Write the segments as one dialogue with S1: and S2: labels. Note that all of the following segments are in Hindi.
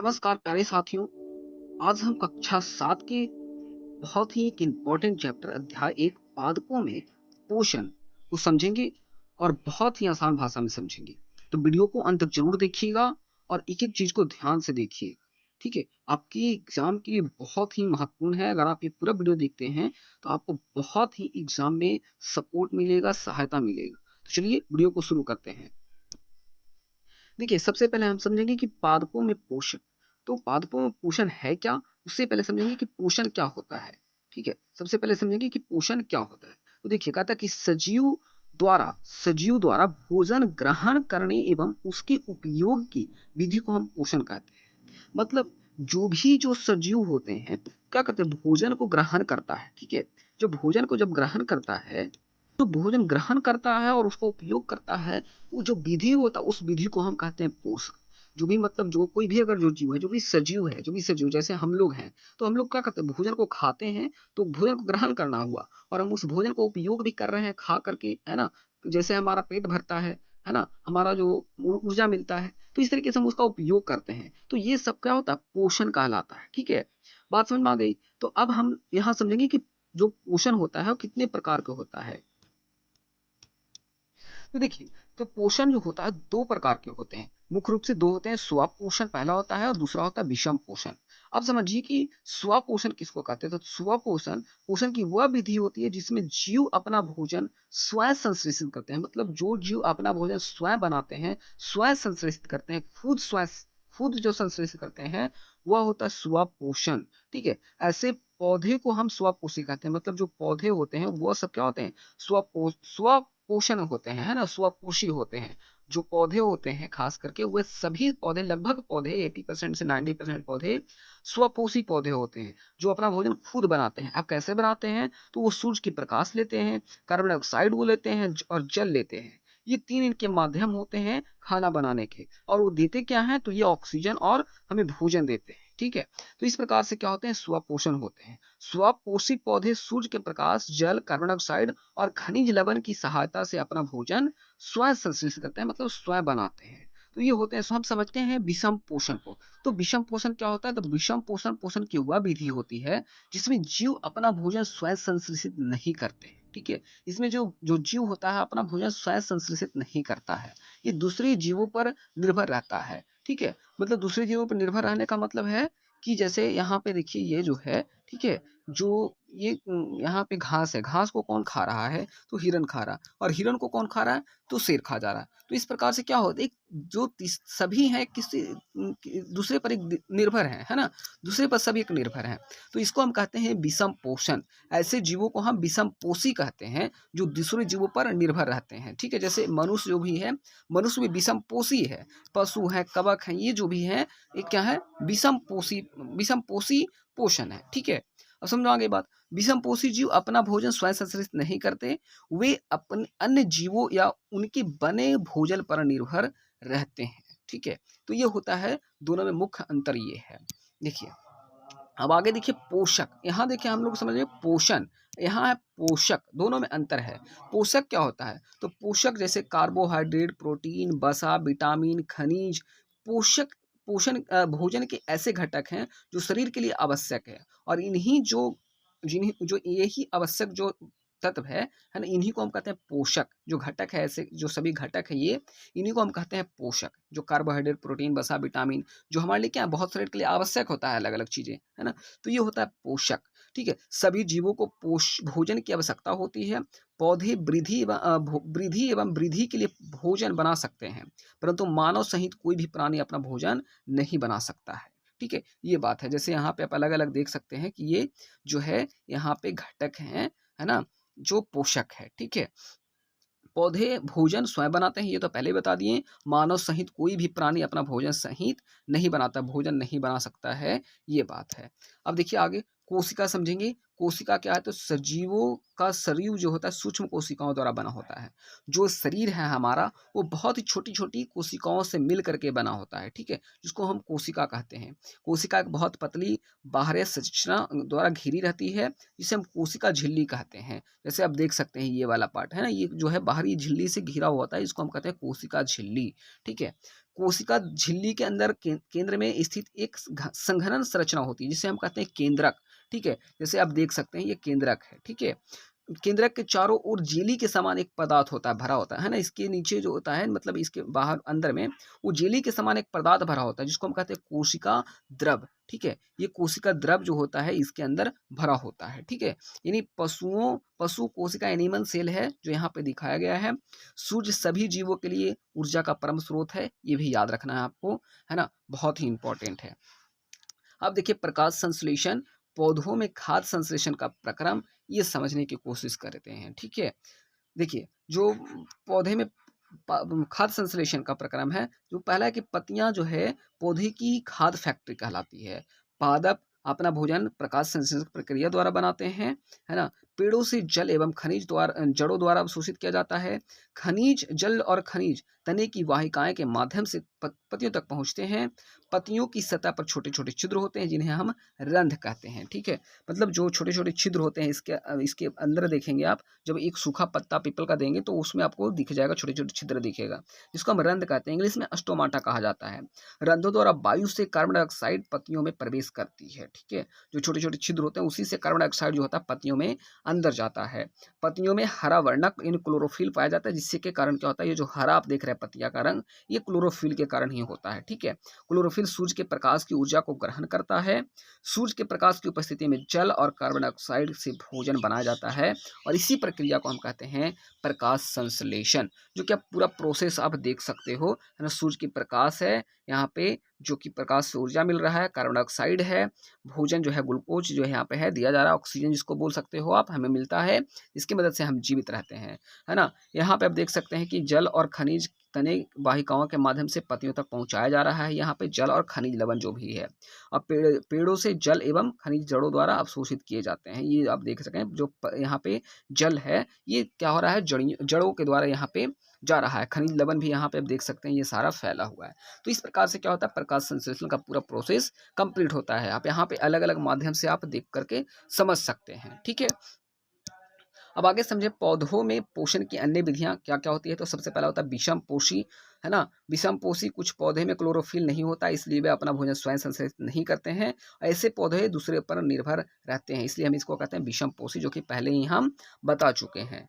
S1: नमस्कार प्यारे साथियों। आज हम कक्षा 7 के बहुत ही एक इम्पोर्टेंट चैप्टर अध्याय 1 पादपों में पोषण को समझेंगे और बहुत ही आसान भाषा में समझेंगे। तो वीडियो को अंत तक जरूर देखिएगा और एक-एक चीज को ध्यान से देखिए। ठीक है? आपकी एग्जाम के लिए बहुत ही महत्वपूर्ण है। अगर आप ये पूरा वीडियो देखते हैं तो आपको बहुत ही एग्जाम में सपोर्ट मिलेगा, सहायता मिलेगा। तो चलिए वीडियो को शुरू करते हैं। देखिए, सबसे पहले हम समझेंगे कि पादपों में पोषण। तो पादपों में पोषण है क्या? उससे पहले समझेंगे कि पोषण क्या होता है। ठीक है? सबसे पहले समझेंगे कि पोषण क्या होता है। तो देखिए, कहता है कि सजीव द्वारा भोजन ग्रहण करने एवं उसके उपयोग की विधि को हम पोषण कहते हैं। मतलब जो सजीव होते हैं, क्या करते हैं? भोजन को ग्रहण करता है। ठीक है? जब ग्रहण करता है, तो भोजन ग्रहण करता है और उसका उपयोग करता है, वो जो विधि होता है उस विधि को हम कहते हैं पोषण। जो भी मतलब जो कोई भी अगर जो जीव है, जो भी सजीव जैसे हम लोग हैं, तो हम लोग क्या करते हैं? भोजन को खाते हैं, तो भोजन को ग्रहण करना हुआ और हम उस भोजन को उपयोग भी कर रहे हैं खा करके, है ना? तो जैसे हमारा पेट भरता है ना? हमारा जो ऊर्जा मिलता है, तो इस तरीके से हम उसका उपयोग करते हैं। तो ये सब क्या होता है? पोषण कहलाता है। ठीक है? बात समझ में आ गई? तो अब हम यहाँ समझेंगे कि जो पोषण होता है वो कितने प्रकार का होता है। तो देखिए, तो पोषण जो होता है 2 प्रकार के होते हैं। मुख्य रूप से 2 होते हैं, स्वपोषण पहला होता है और दूसरा होता है विषम पोषण। अब समझिए कि स्वपोषण किसको कहते हैं? तो स्वपोषण पोषण की वह विधि होती है जिसमें जीव अपना भोजन स्वयं संश्लेषित करते हैं। मतलब जो जीव अपना भोजन स्वयं बनाते हैं, स्वयं संश्लेषित करते हैं, खुद जो संश्लेषित करते हैं, वह होता है स्वपोषण। ठीक है? ऐसे पौधे को हम स्वपोषी कहते हैं। मतलब जो पौधे होते हैं, वह सब क्या होते हैं? स्वपोषण होते हैं, है ना? स्वपोषी होते हैं। जो पौधे होते हैं खास करके वे सभी पौधे, लगभग पौधे 80% से 90% पौधे स्वपोषी पौधे होते हैं, जो अपना भोजन खुद बनाते हैं। अब कैसे बनाते हैं? तो वो सूरज की प्रकाश लेते हैं, कार्बन डाइऑक्साइड वो लेते हैं और जल लेते हैं। ये 3 इनके माध्यम होते हैं खाना बनाने के। और वो देते क्या हैं? तो ये ऑक्सीजन और हमें भोजन देते हैं। ठीक है? तो इस प्रकार से क्या होते हैं? स्वपोषण होते हैं। स्वपोषी पौधे सूर्य के प्रकाश, जल, कार्बन डाइऑक्साइड और खनिज लवण की सहायता से अपना भोजन स्वयं संश्लेषित करते हैं, मतलब स्वयं बनाते हैं। तो ये होते हैं, सो हम समझते हैं विषम पोषण को। तो विषम पोषण क्या होता है? तो विषम पोषण पोषण की वह विधि होती है जिसमें जीव अपना भोजन स्वयं संश्लेषित नहीं करते। ठीक है? इसमें जो जो जीव होता है अपना भोजन स्वयं संश्लेषित नहीं करता है। ये दूसरे जीवों पर निर्भर रहता है। ठीक है? मतलब दूसरे जीवों पर निर्भर रहने का मतलब है कि जैसे यहाँ पे देखिए ये जो है, ठीक है? जो ये यहाँ पे घास है, घास को कौन खा रहा है? तो हिरन खा रहा है और हिरन को कौन खा रहा है? तो शेर खा जा रहा है। तो इस प्रकार से क्या होता है, एक जो सभी हैं किसी दूसरे पर एक निर्भर है ना? दूसरे पर सभी एक निर्भर हैं। तो इसको हम कहते हैं विषम पोषण। ऐसे जीवों को हम विषम पोषी कहते हैं, जो दूसरे जीवों पर निर्भर रहते हैं। ठीक है? जैसे मनुष्य जो भी है, मनुष्य भी विषम पोषी है। पशु हैं, कवक हैं, ये जो भी हैं, ये क्या है? विषम पोषी पोषण है। ठीक है? अब समझो आगे बात। विषमपोषी जीव अपना भोजन स्वयं संश्लेषित नहीं करते, वे अपने अन्य जीवों या उनके बने भोजन पर निर्भर रहते हैं। ठीक है? तो ये होता है, दोनों में मुख्य अंतर ये है। देखिए, अब आगे देखिए पोषक। यहाँ देखिए हम लोग समझ रहे हैं पोषण, यहाँ है पोषक, दोनों में अंतर है। पोषक क्या होता है? तो पोषक जैसे कार्बोहाइड्रेट, प्रोटीन, वसा, विटामिन, खनिज। पोषक पोषण भोजन के ऐसे घटक हैं जो शरीर के लिए आवश्यक है और जिन्हीं जो यही आवश्यक जो तत्व है ना? इन्हीं को हम कहते हैं पोषक। जो घटक है, ऐसे जो सभी घटक है ये, इन्हीं को हम कहते हैं पोषक। जो कार्बोहाइड्रेट, प्रोटीन, वसा, विटामिन, जो हमारे लिए क्या है? बहुत शरीर के लिए आवश्यक होता है, अलग अलग चीजें, है ना? तो ये होता है पोषक। ठीक है? सभी जीवों को भोजन की आवश्यकता होती है। पौधे वृद्धि एवं वृद्धि के लिए भोजन बना सकते हैं, परंतु मानव सहित कोई भी प्राणी अपना भोजन नहीं बना सकता है। ठीक है? ये बात है। जैसे यहाँ पे आप अलग अलग देख सकते हैं कि ये जो है यहाँ पे घटक हैं, है ना? जो पोषक है। ठीक है? पौधे भोजन स्वयं बनाते हैं, ये तो पहले ही बता दिए। मानव सहित कोई भी प्राणी अपना भोजन सहित नहीं बनाता, भोजन नहीं बना सकता है, ये बात है। अब देखिए आगे कोशिका समझेंगे। कोशिका क्या है? तो सजीवों का शरीर जो होता है सूक्ष्म कोशिकाओं द्वारा बना होता है। जो शरीर है हमारा, वो बहुत ही छोटी-छोटी कोशिकाओं से मिल करके बना होता है। ठीक है? जिसको हम कोशिका कहते हैं। कोशिका एक बहुत पतली बाहरी संरचना द्वारा घिरी रहती है, जिसे हम कोशिका झिल्ली कहते हैं। जैसे आप देख सकते हैं ये वाला पार्ट है ना, ये जो है बाहरी झिल्ली से घिरा हुआ होता है, इसको हम कहते हैं कोशिका झिल्ली। ठीक है? कोशिका झिल्ली के अंदर केंद्र में स्थित एक संघनन संरचना होती है जिसे हम कहते हैं केंद्रक, ठीक है। जैसे आप देख सकते हैं ये केंद्रक है, ठीक है। केंद्रक के चारों ओर जेली के समान एक पदार्थ होता है, भरा होता है ना। इसके नीचे जो होता है, मतलब इसके बाहर अंदर में वो जेली के समान एक पदार्थ भरा होता है जिसको हम कहते हैं कोशिका द्रव, ठीक है। ये कोशिका द्रव जो होता है इसके अंदर भरा होता है, ठीक है। यानी पशु कोशिका एनिमल सेल है जो यहाँ पे दिखाया गया है। सूर्य सभी जीवों के लिए ऊर्जा का परम स्रोत है, ये भी याद रखना है आपको, है ना, बहुत ही इंपॉर्टेंट है। अब देखिए प्रकाश संश्लेषण, पौधों में खाद्य संश्लेषण का प्रक्रम, ये समझने की कोशिश करते हैं, ठीक है। देखिए जो पौधे में खाद्य संश्लेषण का प्रक्रम है, जो पहला है कि पत्तियां जो है पौधे की खाद्य फैक्ट्री कहलाती है। पादप अपना भोजन प्रकाश संश्लेषण प्रक्रिया द्वारा बनाते हैं, है ना। पेड़ों से जल एवं खनिज द्वारा जड़ों द्वारा अवशोषित किया जाता है। खनिज जल और खनिज तने की वाहिकाएं के माध्यम से पत्तियों तक पहुंचते हैं। पत्तियों की सतह पर छोटे छोटे छिद्र होते हैं जिन्हें हम रंध्र कहते हैं, ठीक है। मतलब जो छोटे छोटे छिद्र होते हैं इसके अंदर देखेंगे आप, जब एक सूखा पत्ता पीपल का देंगे तो उसमें आपको दिख जाएगा, छोटे छोटे छिद्र दिखेगा, जिसको हम रंध्र कहते हैं, इंग्लिश में स्टोमाटा कहा जाता है। रंध्रों द्वारा वायु से कार्बन डाइऑक्साइड पत्तियों में प्रवेश करती है, ठीक है। जो छोटे छोटे छिद्र होते हैं उसी से कार्बन डाइऑक्साइड जो होता है पत्तियों में अंदर जाता है। पत्तियों में हरा वर्णक इन क्लोरोफिल पाया जाता है, जिससे के कारण क्या होता है, ये जो हरा आप देख रहे हैं पत्तियां का रंग, ये क्लोरोफिल के कारण ही होता है, ठीक है। क्लोरोफिल सूर्य के प्रकाश की ऊर्जा को ग्रहण करता है। सूर्य के प्रकाश की उपस्थिति में जल और कार्बन डाइऑक्साइड से भोजन बनाया जाता है, और इसी प्रक्रिया को हम कहते हैं प्रकाश संश्लेषण, जो कि आप पूरा प्रोसेस आप देख सकते हो, है ना। सूर्य की प्रकाश है यहाँ पे, जो कि प्रकाश से ऊर्जा मिल रहा है, कार्बन डाइऑक्साइड है, भोजन जो है ग्लूकोज जो है यहाँ पे है दिया जा रहा है, ऑक्सीजन जिसको बोल सकते हो आप, हमें मिलता है, इसकी मदद से हम जीवित रहते हैं, है ना। यहाँ पे आप देख सकते हैं कि जल और खनिज तने वाहिकाओं के माध्यम से पत्तियों तक पहुंचाया जा रहा है। यहाँ पे जल और खनिज लवण जो भी है, और पेड़ों से जल एवं खनिज जड़ों द्वारा अवशोषित किए जाते हैं। ये आप देख सकें, जो यहाँ पे जल है ये क्या हो रहा है, जड़ों के द्वारा यहाँ पे जा रहा है। खनिज लवण भी यहाँ पे आप देख सकते हैं, ये सारा फैला हुआ है। तो इस प्रकार से क्या होता है, प्रकाश संश्लेषण का पूरा प्रोसेस कंप्लीट होता है। आप यहाँ पे अलग अलग माध्यम से आप देख करके समझ सकते हैं, ठीक है। अब आगे समझे पौधों में पोषण की अन्य विधियां क्या क्या होती है। तो सबसे पहला होता है विषम पोषी, है ना। विषम पोषी, कुछ पौधे में क्लोरोफिल नहीं होता, इसलिए वे अपना भोजन स्वयं संश्लेषित नहीं करते हैं। ऐसे पौधे दूसरे पर निर्भर रहते हैं, इसलिए हम इसको कहते हैं विषम पोषी, जो कि पहले ही हम बता चुके हैं।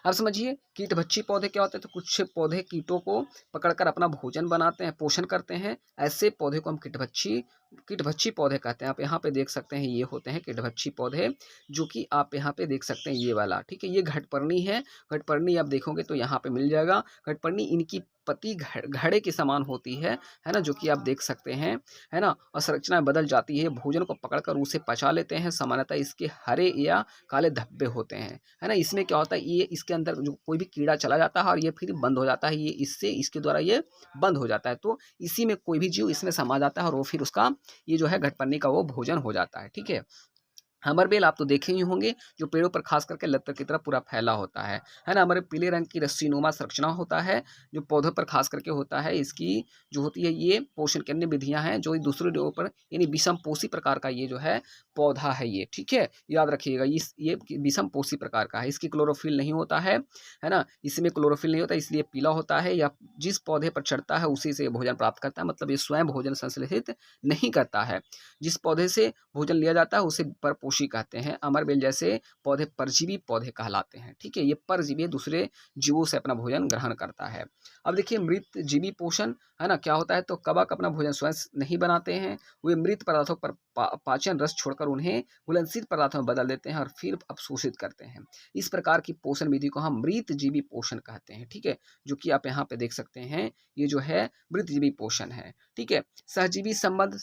S1: अब समझिए कीटभक्षी पौधे क्या होते हैं। तो कुछ पौधे कीटों को पकड़कर अपना भोजन बनाते हैं, पोषण करते हैं, ऐसे पौधे को हम कीटभक्षी पौधे कहते हैं। आप यहाँ पे देख सकते हैं, ये होते हैं कीटभक्षी पौधे, जो कि आप यहाँ पे देख सकते हैं ये वाला, ठीक है। ये घटपर्णी है, घटपर्णी आप देखोगे तो यहाँ पे मिल जाएगा। घटपर्णी इनकी पत्ती घड़े के समान होती है ना, जो कि आप देख सकते हैं, है ना। और संरचना बदल जाती है, भोजन को पकड़कर उसे पचा लेते हैं। सामान्यतः इसके हरे या काले धब्बे होते हैं, है ना। इसमें क्या होता है, ये इसके अंदर जो कोई भी कीड़ा चला जाता है और ये फिर बंद हो जाता है, ये इसके द्वारा ये बंद हो जाता है। तो इसी में कोई भी जीव इसमें समा जाता है और वो फिर उसका ये जो है घटपर्णी का वो भोजन हो जाता है, ठीक है। हमरबेल आप तो देखे ही होंगे, जो पेड़ों पर खास करके लतर की तरह पूरा फैला होता है ना। हमारे पीले रंग की रस्सीनुमा संरचना होता है, जो पौधों पर खास करके होता है। इसकी जो होती है ये पोषण की अन्य विधियां हैं, जो दूसरे जगहों पर, यानी विषम पोषी प्रकार का ये जो है पौधा है ये, ठीक है। याद रखिएगा, ये विषम पोषी प्रकार का है, इसकी क्लोरोफिल नहीं होता है ना। इसमें क्लोरोफिल नहीं होता, इसलिए पीला होता है, या जिस पौधे पर चढ़ता है उसी से भोजन प्राप्त करता है। मतलब ये स्वयं भोजन संश्लेषित नहीं करता है। जिस पौधे से भोजन लिया जाता है उसे परपोषी कहते हैं। अमरबेल जैसे पौधे परजीवी पौधे कहलाते हैं, ठीक है। ये परजीवी दूसरे जीवों से अपना भोजन ग्रहण करता है। अब देखिए मृत जीवी पोषण, है ना, क्या होता है। तो कवक अपना भोजन स्वयं नहीं बनाते हैं, वे मृत पदार्थों पर पाचन रस छोड़कर उन्हें घुलनशील पदार्थों में बदल देते हैं और फिर अवशोषित करते हैं। इस प्रकार की पोषण विधि को हम मृत जीवी पोषण कहते हैं, ठीक है। जो कि आप यहाँ पे देख सकते हैं, ये जो है मृत जीवी पोषण है, ठीक है। सहजीवी संबंध,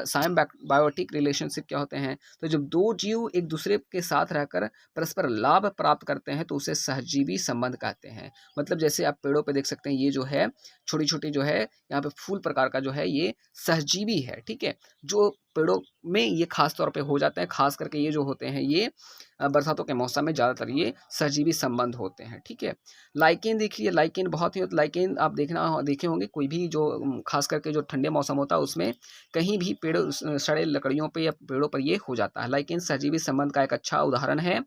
S1: साइम्बायोटिक रिलेशनशिप क्या होते हैं। तो जब दो जीव एक दूसरे के साथ रहकर परस्पर लाभ प्राप्त करते हैं तो उसे सहजीवी संबंध कहते हैं। मतलब जैसे आप पेड़ों पे देख सकते हैं, ये जो है छोटी छोटी जो है यहाँ पे फूल प्रकार का जो है ये सहजीवी है, ठीक है। जो पेड़ों में ये खास तौर पे हो जाते हैं, खास करके ये जो होते हैं ये बरसातों के मौसम में ज़्यादातर ये सहजीवी संबंध होते हैं, ठीक है। लाइकेन देखिए, लाइकेन बहुत ही लाइकेन आप देखे होंगे, कोई भी जो खास करके जो ठंडे मौसम होता है उसमें कहीं भी सड़े लकड़ियों पे या पेड़ों पर ये हो जाता है। लाइकेन सहजीवी संबंध का एक अच्छा उदाहरण है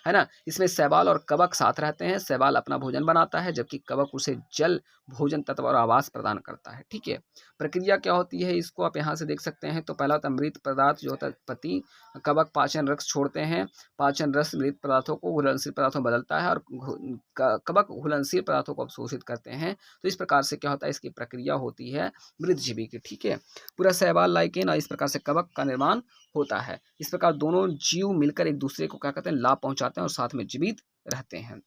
S1: ना? इसमें शैवाल और कवक साथ रहते हैं। शैवाल अपना भोजन बनाता है जबकि कवक उसे जल, भोजन तत्व और आवास प्रदान करता है, ठीक है। प्रक्रिया क्या होती है इसको आप यहाँ से देख सकते हैं। तो पहला होता है मृत पदार्थ जो होता है पति, कवक पाचन रस छोड़ते हैं, पाचन रस मृत पदार्थों को घुलनशील पदार्थों में बदलता है और कवक घुलनशील पदार्थों को अवशोषित करते हैं। तो इस प्रकार से क्या होता है, इसकी प्रक्रिया होती है मृतजीवी की, ठीक है। पूरा शैवाल, लाइकेन और इस प्रकार से कवक का निर्माण होता है। इस प्रकार दोनों जीव मिलकर एक दूसरे को क्या कहते हैं, लाभ पहुंचाते हैं और साथ में जीवित रहते हैं।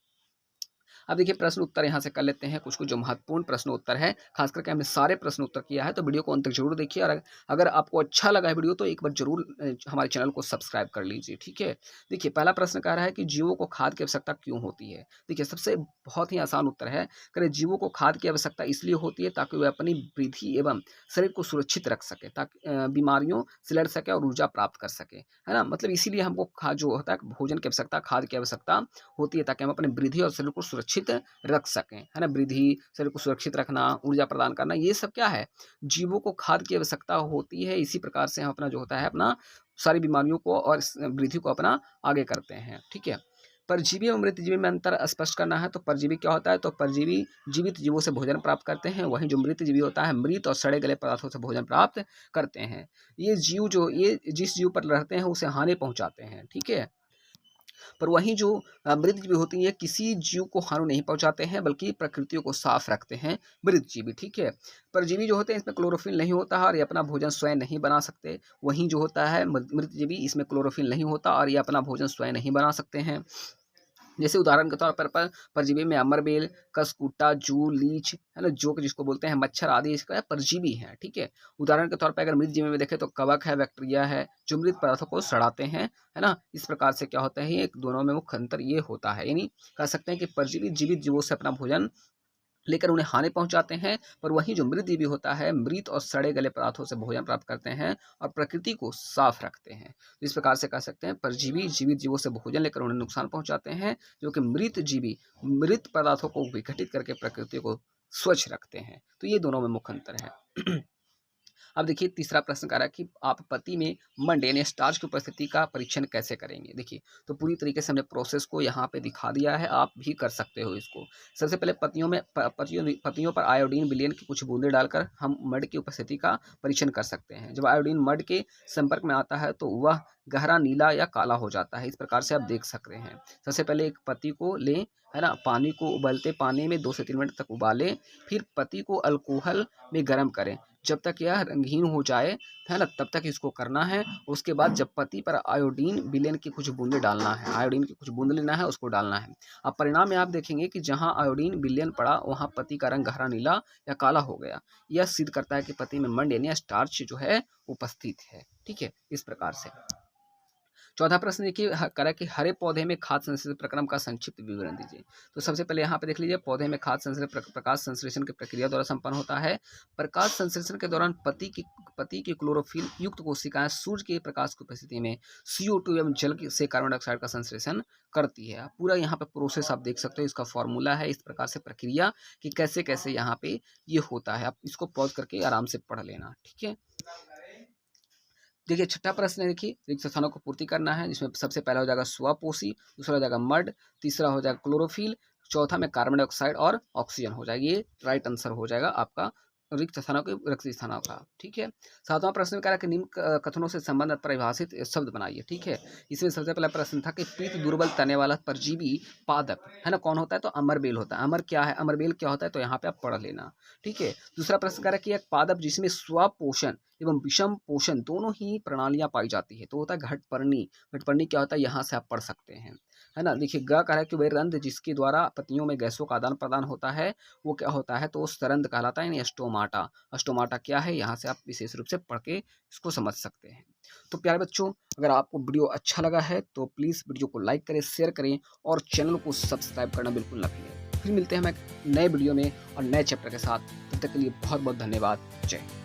S1: अब देखिए प्रश्न उत्तर यहाँ से कर लेते हैं कुछ कुछ जो महत्वपूर्ण प्रश्न उत्तर है, खास करके हमने सारे प्रश्न उत्तर किया है, तो वीडियो को अंत तक जरूर देखिए। और अगर आपको अच्छा लगा है वीडियो तो एक बार जरूर हमारे चैनल को सब्सक्राइब कर लीजिए, ठीक है। देखिए पहला प्रश्न कह रहा है कि जीवों को खाद की आवश्यकता क्यों होती है। देखिए सबसे बहुत ही आसान उत्तर है, करें जीवों को खाद की आवश्यकता इसलिए होती है ताकि वे अपनी वृद्धि एवं शरीर को सुरक्षित रख सके, ताकि बीमारियों से लड़ सके और ऊर्जा प्राप्त कर सके, है ना। मतलब इसीलिए हमको खाद जो होता है, भोजन की आवश्यकता, खाद की आवश्यकता होती है ताकि हम अपनी वृद्धि और शरीर को सुरक्षित रख सकें, है ना। वृद्धि, शरीर को सुरक्षित रखना, ऊर्जा प्रदान करना, ये सब क्या है, जीवों को खाद की आवश्यकता होती है। इसी प्रकार से हम अपना जो होता है अपना सारी बीमारियों को और वृद्धि को अपना आगे करते हैं, ठीक है। परजीवी और मृतजीवी में अंतर स्पष्ट करना है। तो परजीवी क्या होता है, तो परजीवी जीवित जीवों से भोजन प्राप्त करते हैं, वहीं जो मृतजीवी होता है मृत और सड़े गले पदार्थों से भोजन प्राप्त करते हैं। ये जीव जो ये जिस जीव पर रहते हैं उसे हानि पहुंचाते हैं, ठीक है। पर वहीं जो मृतजीवी होती है किसी जीव को हानि नहीं पहुंचाते हैं बल्कि प्रकृति को साफ रखते हैं मृतजीवी, ठीक है। परजीवी जो होते हैं इसमें क्लोरोफिल नहीं होता है और ये अपना भोजन स्वयं नहीं बना सकते। वहीं जो होता है मृतजीवी, इसमें क्लोरोफिल नहीं होता और ये अपना भोजन स्वयं नहीं बना सकते हैं। जैसे उदाहरण के तौर पर परजीवी में अमरबेल, कसकुट्टा, जू, लीच, है ना, जोक जिसको बोलते हैं, मच्छर आदि इसका परजीवी है, ठीक है। उदाहरण के तौर पर अगर मृतजीवी में देखें तो कवक है, बैक्टीरिया है जो मृत पदार्थों को सड़ाते हैं, है ना। इस प्रकार से क्या होता है, एक दोनों में मुख्य अंतर ये होता है, यानी कह सकते हैं कि परजीवी जीवित जीवों से अपना भोजन लेकर उन्हें हानि पहुंचाते हैं, पर वहीं जो मृतजीवी होता है मृत और सड़े गले पदार्थों से भोजन प्राप्त करते हैं और प्रकृति को साफ रखते हैं। तो इस प्रकार से कह सकते हैं परजीवी जीवित जीवों से भोजन लेकर उन्हें नुकसान पहुंचाते हैं, जो कि मृत जीवी मृत पदार्थों को विघटित करके प्रकृति को स्वच्छ रखते हैं। तो ये दोनों में मुख्य अंतर है। अब देखिए तीसरा प्रश्न कह रहा है कि आप पत्ती में मंड यानी स्टार्च की उपस्थिति का परीक्षण कैसे करेंगे। देखिए तो पूरी तरीके से हमने प्रोसेस को यहाँ पे दिखा दिया है, आप भी कर सकते हो इसको। सबसे पहले पत्तियों पर आयोडीन विलयन की कुछ बूंदे डालकर हम मड की उपस्थिति का परीक्षण कर सकते हैं। जब आयोडीन मड के संपर्क में आता है तो वह गहरा नीला या काला हो जाता है। इस प्रकार से आप देख सकते हैं। सबसे पहले एक पत्ती को लें, है ना, पानी को उबलते पानी में 2 से 3 मिनट तक उबालें, फिर पत्ती को अल्कोहल में गर्म करें जब तक यह रंगीन हो जाए, है ना, तब तक इसको करना है। उसके बाद जब पत्ती पर आयोडीन विलयन की कुछ बूंदे डालना है, आयोडीन की कुछ बूंद लेना है, उसको डालना है। अब परिणाम में आप देखेंगे कि जहां आयोडीन विलयन पड़ा वहां पत्ती का रंग गहरा नीला या काला हो गया। यह सिद्ध करता है कि पत्ती में मंड यानी स्टार्च जो है उपस्थित है, ठीक है। इस प्रकार से चौथा प्रश्न देखिए करा कि हरे पौधे में खाद संश्लेषण प्रक्रम का संक्षिप्त विवरण दीजिए। तो सबसे पहले यहाँ पे देख लीजिए, पौधे में खाद संश्लेषण प्रकाश संश्लेषण की प्रक्रिया द्वारा संपन्न होता है। प्रकाश संश्लेषण के दौरान पत्ती की क्लोरोफिल युक्त कोशिकाएं सूर्य के प्रकाश की उपस्थिति में CO2 एवं जल से कार्बन डाइऑक्साइड का संश्लेषण करती है। पूरा यहाँ पे प्रोसेस आप देख सकते हो, इसका फॉर्मूला है, इस प्रकार से प्रक्रिया कि कैसे कैसे यहाँ पे ये होता है। आप इसको पॉज करके आराम से पढ़ लेना, ठीक है। देखिए छठा प्रश्न है, देखिए रिक्त स्थानों को पूर्ति करना है, जिसमें सबसे पहला हो जाएगा स्वपोषी, दूसरा हो जाएगा मड, तीसरा हो जाएगा क्लोरोफिल, चौथा में कार्बन डाइऑक्साइड और ऑक्सीजन हो जाएगा। ये राइट आंसर हो जाएगा आपका रिक्त स्थानों का, ठीक है। सातवां प्रश्न कह रहा है कि निम्न कथनों से संबंधित परिभाषित शब्द बनाइए, ठीक है। इसमें सबसे पहला प्रश्न था कि पीत दुर्बल तने वाला परजीवी पादप, है ना, कौन होता है, तो अमरबेल होता है। अमर क्या है, अमरबेल क्या होता है, तो यहाँ पे आप पढ़ लेना, ठीक है। दूसरा प्रश्न कह रहा है कि एक पादप जिसमें स्वपोषण एवं विषम पोषण दोनों ही प्रणालियां पाई जाती है, तो होता है घटपर्णी। घटपर्णी क्या होता है, यहाँ से आप पढ़ सकते हैं, है ना। देखिए ग कह रहा है कि वह रंध्र जिसके द्वारा पत्तियों में गैसों का आदान प्रदान होता है वो क्या होता है, तो सरंध्र कहलाता है, यानी स्टोमाटा। स्टोमाटा क्या है, यहाँ से आप विशेष रूप से पढ़ के इसको समझ सकते हैं। तो प्यारे बच्चों, अगर आपको वीडियो अच्छा लगा है तो प्लीज़ वीडियो को लाइक करें, शेयर करें और चैनल को सब्सक्राइब करना बिल्कुल ना भूलें। फिर मिलते हैं हम एक नए वीडियो में और नए चैप्टर के साथ। तब तक के लिए बहुत बहुत धन्यवाद। जय हिंद।